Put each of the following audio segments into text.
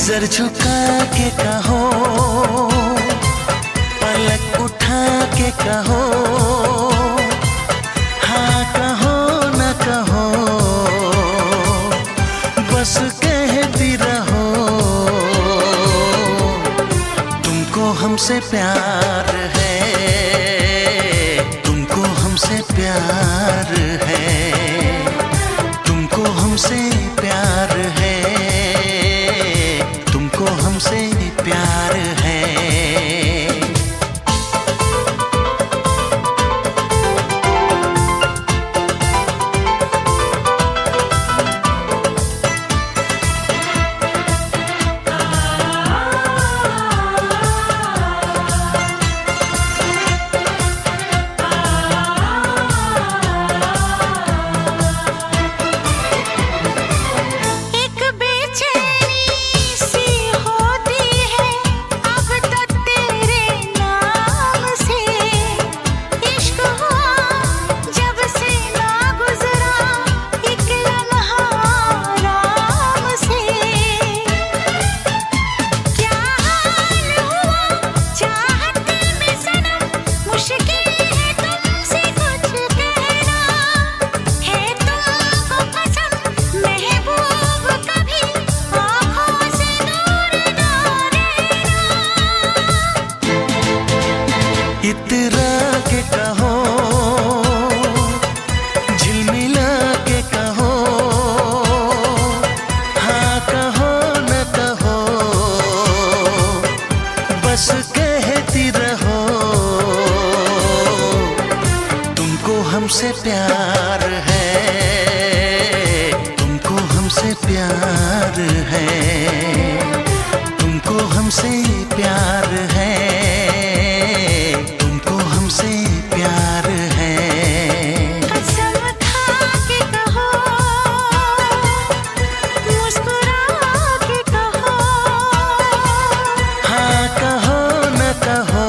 नजर झुका के कहो, पलक उठा के कहो, हाँ कहो न कहो, बस कहती रहो। तुमको हमसे प्यार है, तुमको हमसे प्यार है, तुमको हमसे प्यार है, तुमको हमसे प्यार है। इतरा के कहो, झिलमिला के कहो, हाँ कहो न कहो, बस कहती रहो। तुमको हमसे प्यार है, तुमको हमसे प्यार है, तुमको हमसे प्यार है, प्यार है। कसम खा के कहो, मुस्कुरा के कहो, हाँ कहो न कहो,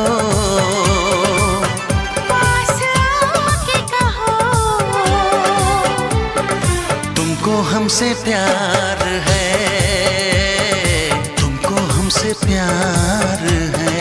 पास आके कहो। तुमको हमसे प्यार है, तुमको हमसे प्यार है।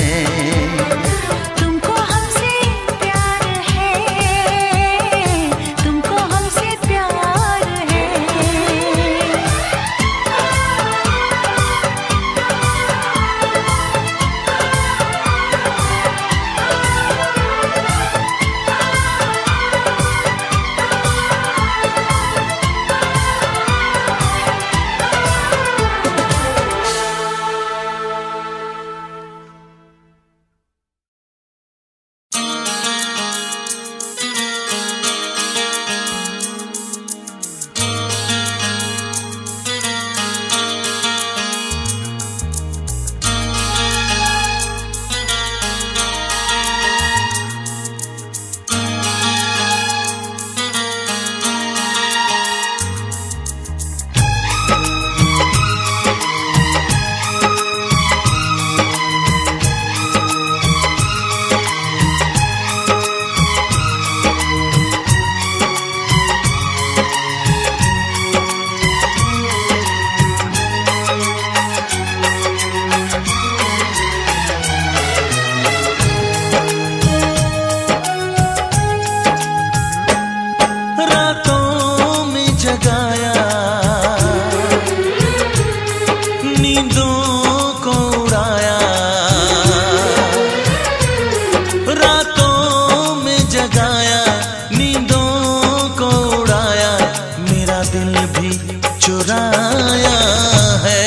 चुराया है,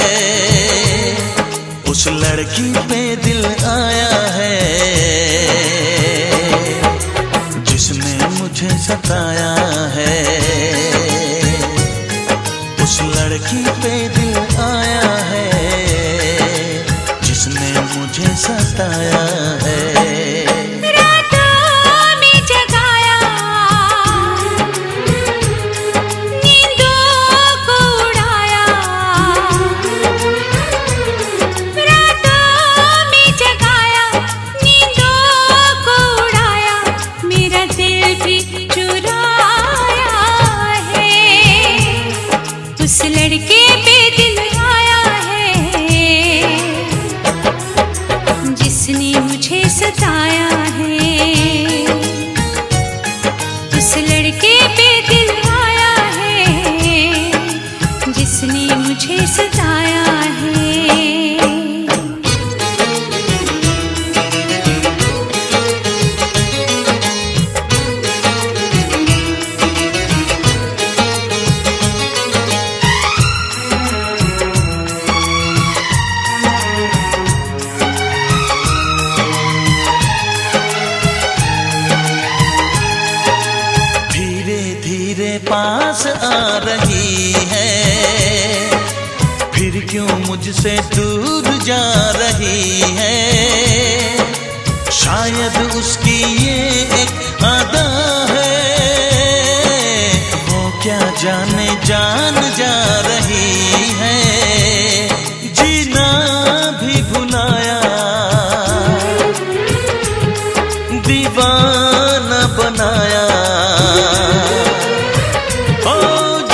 उस लड़की पे दिल आया है, जिसने मुझे सताया है। उस लड़की पे दिल आया है, जिसने मुझे सताया है। उस लड़के पे दिल आया है, फिर क्यों मुझसे दूर जा रही है। शायद उसकी ये एक अदा है, वो क्या जाने जान जा रही है। जीना भी भुलाया, दीवाना बनाया। ओ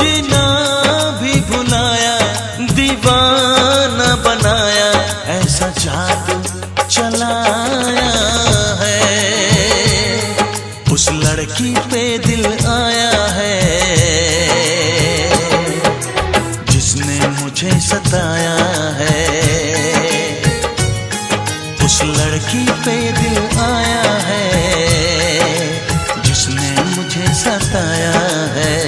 जीना भी भुलाया, दीवाना बनाया। ऐसा जादू चलाया है, उस लड़की पे दिल आया है जिसने मुझे सताया है। उस लड़की पे दिल आया है जिसने मुझे सताया है।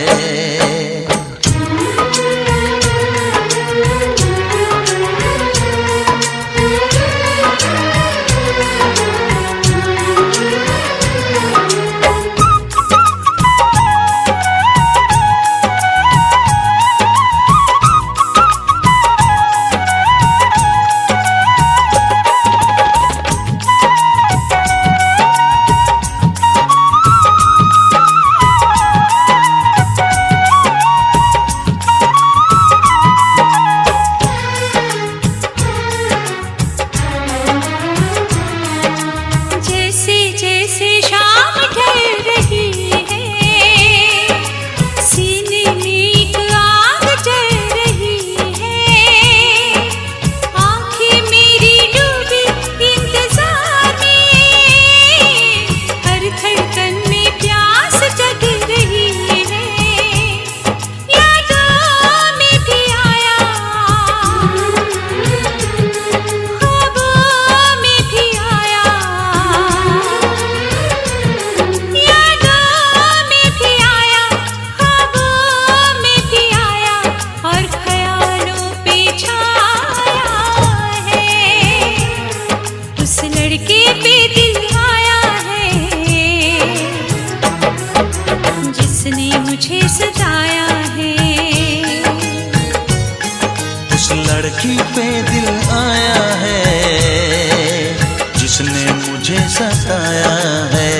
लड़की पे दिल आया है जिसने मुझे सताया है।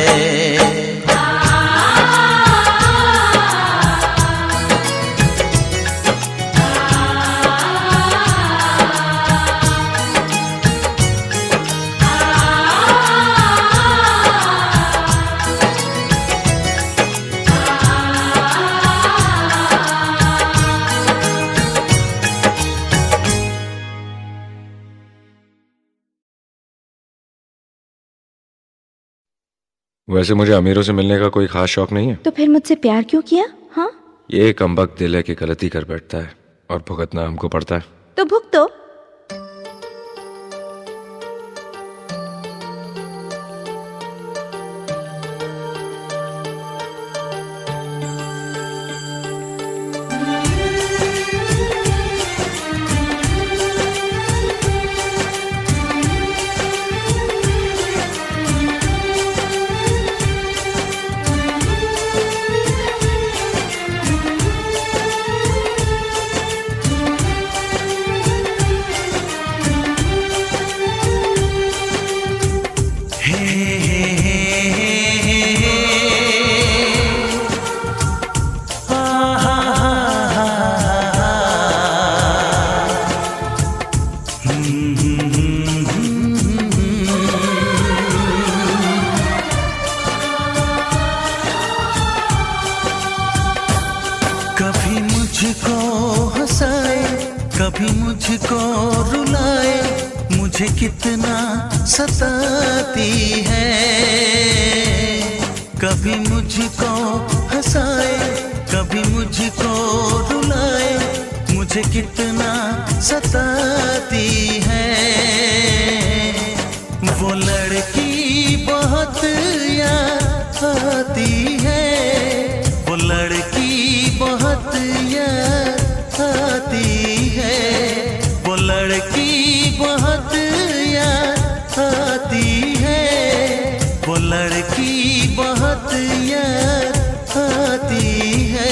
वैसे मुझे अमीरों से मिलने का कोई खास शौक नहीं है। तो फिर मुझसे प्यार क्यों किया? हाँ, ये कमबख्त दिल है कि गलती कर बैठता है और भुगतना हमको पड़ता है। तो भुगतो। कभी मुझको हंसाए, कभी मुझको रुलाए, मुझे कितना सताती है। कभी मुझको हंसाए, कभी मुझको रुलाए, मुझे कितना सताती है। वो लड़की बहुत याद आती है, वो लड़की बहुत याद आती है, वो लड़की बहुत याद आती है, वो लड़की बहुत याद आती है।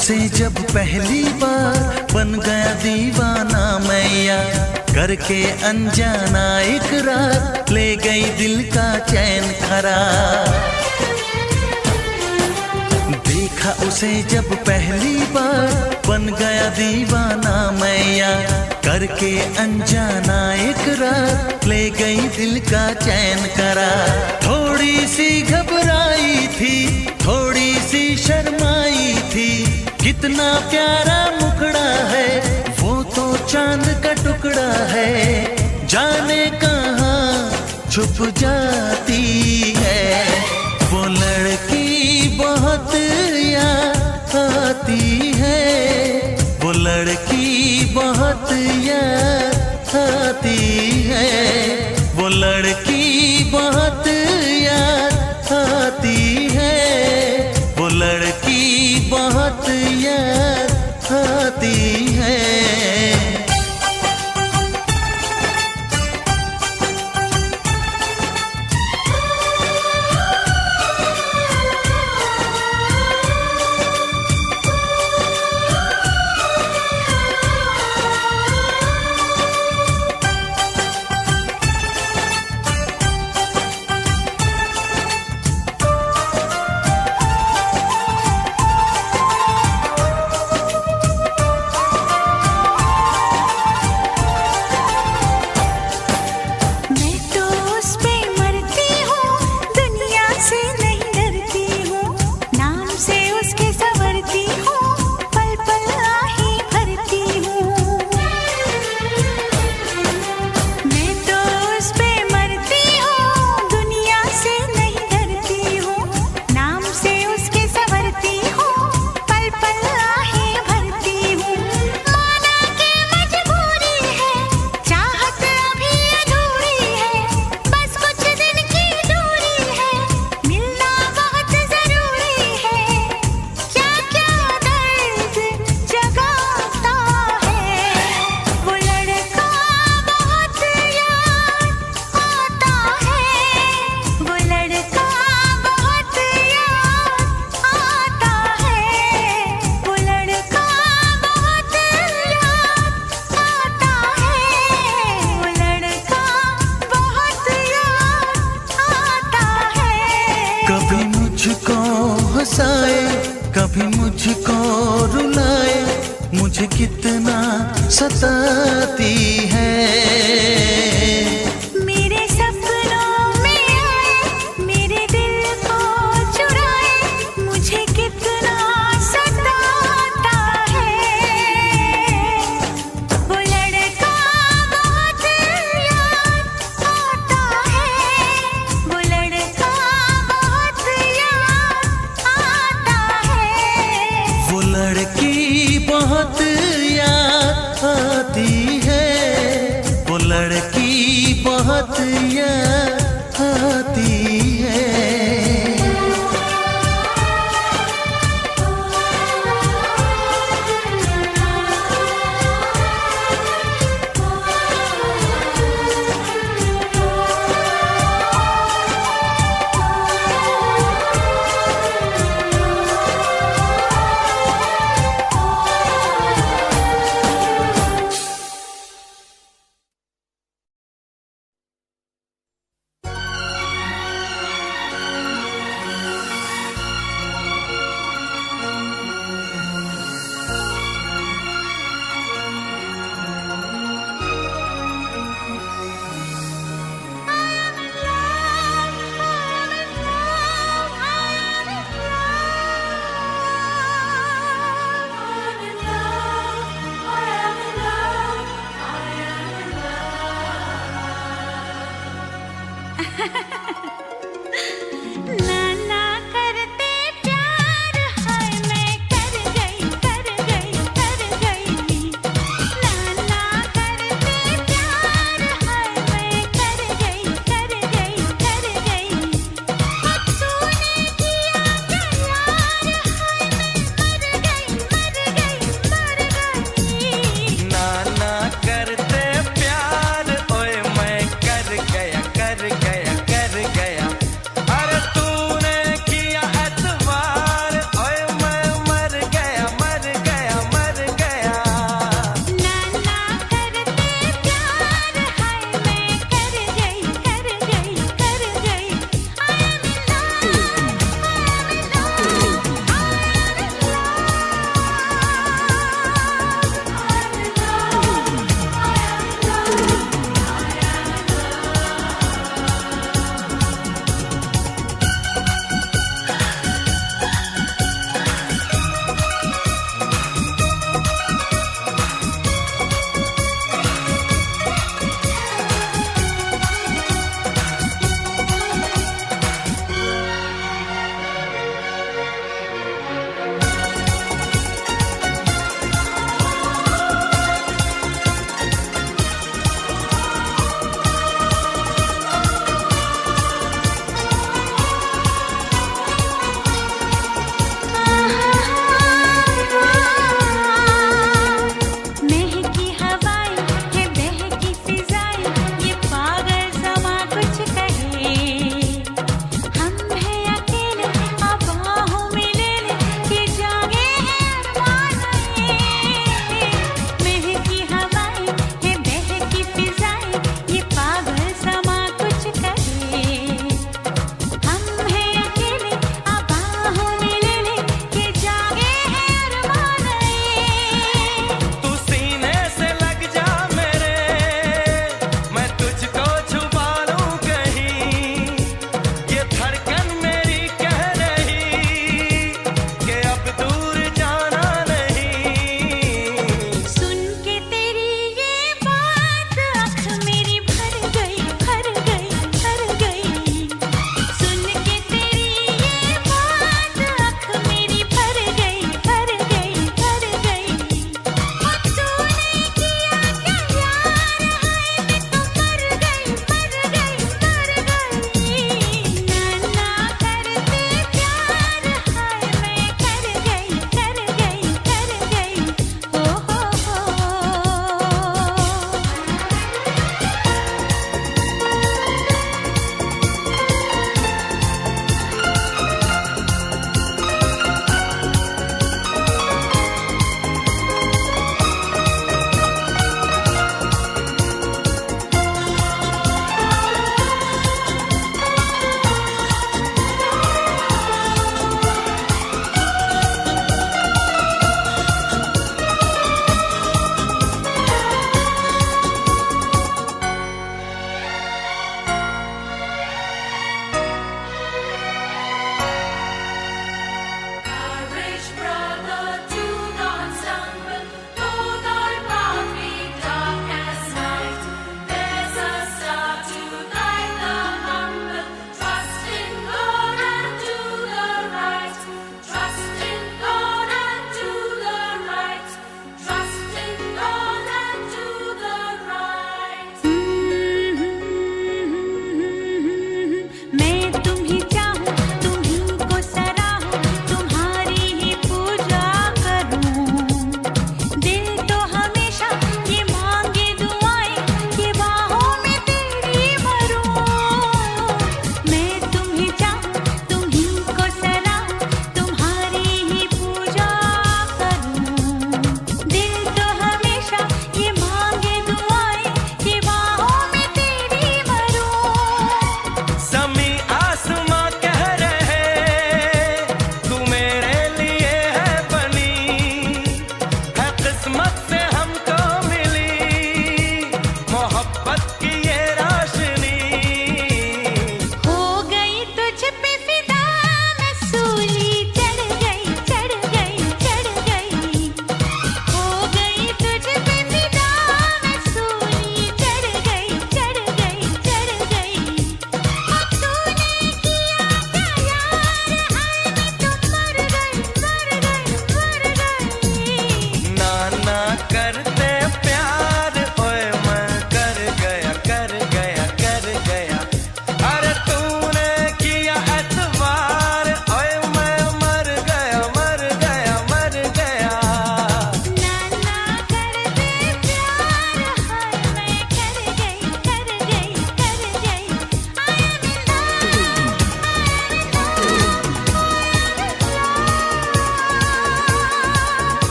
उसे जब पहली बार बन गया दीवाना मैया, करके अनजाना इकरार ले गई दिल का चैन करार। देखा उसे जब पहली बार बन गया दीवाना मैया, करके अनजाना इकरार ले गई दिल का चैन करार। थोड़ी सी घबराई थी, थोड़ी सी शर्माई थी, कितना प्यारा मुखड़ा है वो तो चांद का टुकड़ा है। जाने कहाँ छुप जाती है वो लड़की, बहुत याद आती है वो लड़की, बहुत याद आती है वो लड़की, बहुत याद आती है वो लड़की, बहुत याद आती है। कभी मुझको हंसाए, कभी मुझको रुलाए, मुझे कितना सताती है। मेरे सपनों में आए, मेरे दिल को चुराए, मुझे कितना सताता है वो लड़का, बहुत याद आता है वो लड़का, बहुत याद आता है वो लड़की, बहुत याद आती है वो लड़की, बहुत याद आती है। Ha ha ha!